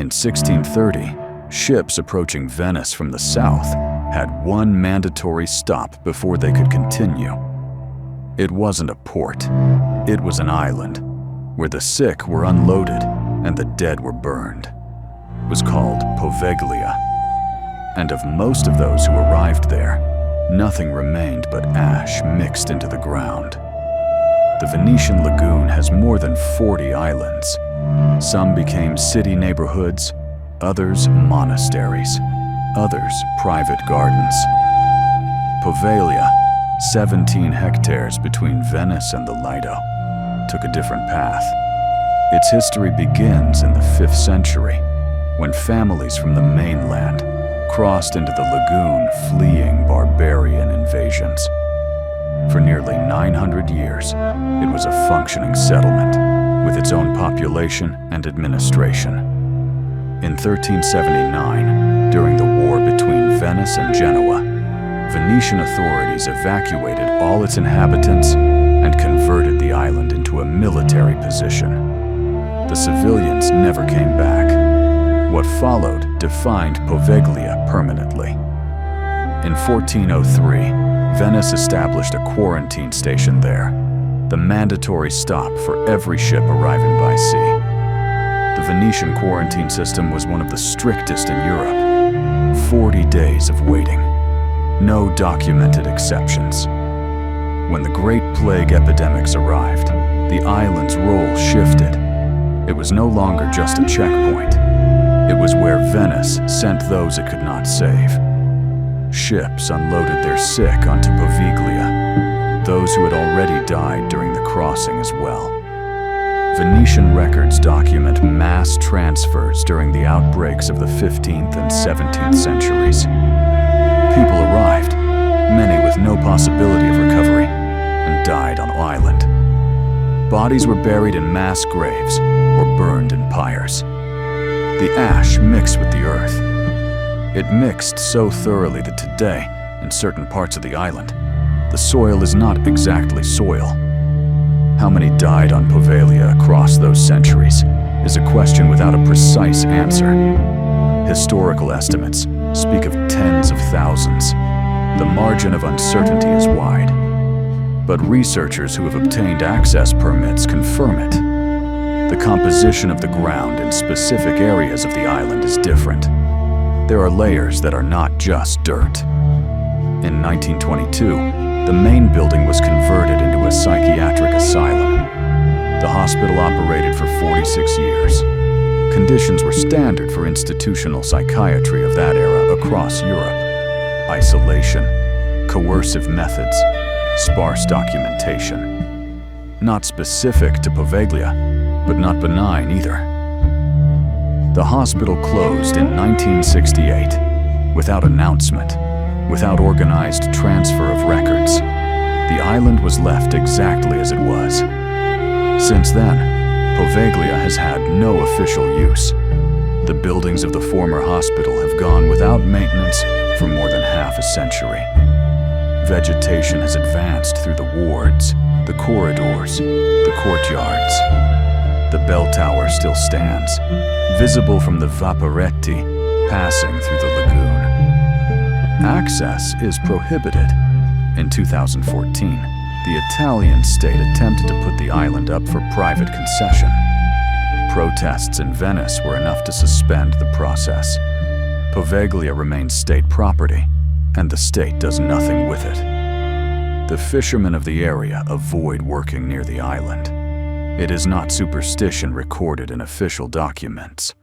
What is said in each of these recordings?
In 1630, ships approaching Venice from the south had one mandatory stop before they could continue. It wasn't a port, it was an island, where the sick were unloaded and the dead were burned. It was called Poveglia. And of most of those who arrived there, nothing remained but ash mixed into the ground. The Venetian lagoon has more than 40 islands. Some became city neighborhoods, others monasteries, others private gardens. Poveglia, 17 hectares between Venice and the Lido, took a different path. Its history begins in the 5th century, when families from the mainland crossed into the lagoon fleeing barbarian invasions. For nearly 900 years, it was a functioning settlement with its own population and administration. In 1379, during the war between Venice and Genoa, Venetian authorities evacuated all its inhabitants and converted the island into a military position. The civilians never came back. What followed defined Poveglia permanently. In 1403, Venice established a quarantine station there, the mandatory stop for every ship arriving by sea. The Venetian quarantine system was one of the strictest in Europe. 40 days of waiting. No documented exceptions. When the Great Plague epidemics arrived, the island's role shifted. It was no longer just a checkpoint. It was where Venice sent those it could not save. Ships unloaded their sick onto Poveglia, those who had already died during the crossing as well. Venetian records document mass transfers during the outbreaks of the 15th and 17th centuries. People arrived, many with no possibility of recovery, and died on island. Bodies were buried in mass graves or burned in pyres. The ash mixed with the earth. It mixed so thoroughly that today, in certain parts of the island, the soil is not exactly soil. How many died on Poveglia across those centuries is a question without a precise answer. Historical estimates speak of tens of thousands. The margin of uncertainty is wide. But researchers who have obtained access permits confirm it. The composition of the ground in specific areas of the island is different. There are layers that are not just dirt. In 1922, the main building was converted into a psychiatric asylum. The hospital operated for 46 years. Conditions were standard for institutional psychiatry of that era across Europe. Isolation, coercive methods, sparse documentation. Not specific to Poveglia, but not benign either. The hospital closed in 1968, without announcement, without organized transfer of records. The island was left exactly as it was. Since then, Poveglia has had no official use. The buildings of the former hospital have gone without maintenance for more than half a century. Vegetation has advanced through the wards, the corridors, the courtyards. The bell tower still stands, visible from the vaporetti passing through the lagoon. Access is prohibited. In 2014, the Italian state attempted to put the island up for private concession. Protests in Venice were enough to suspend the process. Poveglia remains state property, and the state does nothing with it. The fishermen of the area avoid working near the island. It is not superstition recorded in official documents.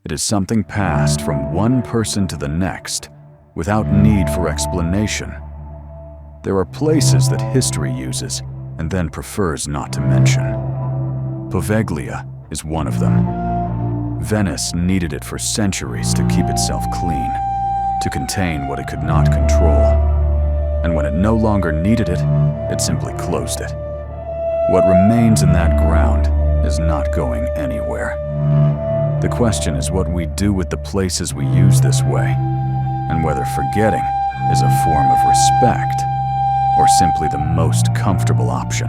It is something passed from one person to the next without need for explanation. There are places that history uses and then prefers not to mention. Poveglia is one of them. Venice needed it for centuries to keep itself clean, to contain what it could not control. And when it no longer needed it, it simply closed it. What remains in that ground is not going anywhere. The question is what we do with the places we use this way, and whether forgetting is a form of respect or simply the most comfortable option.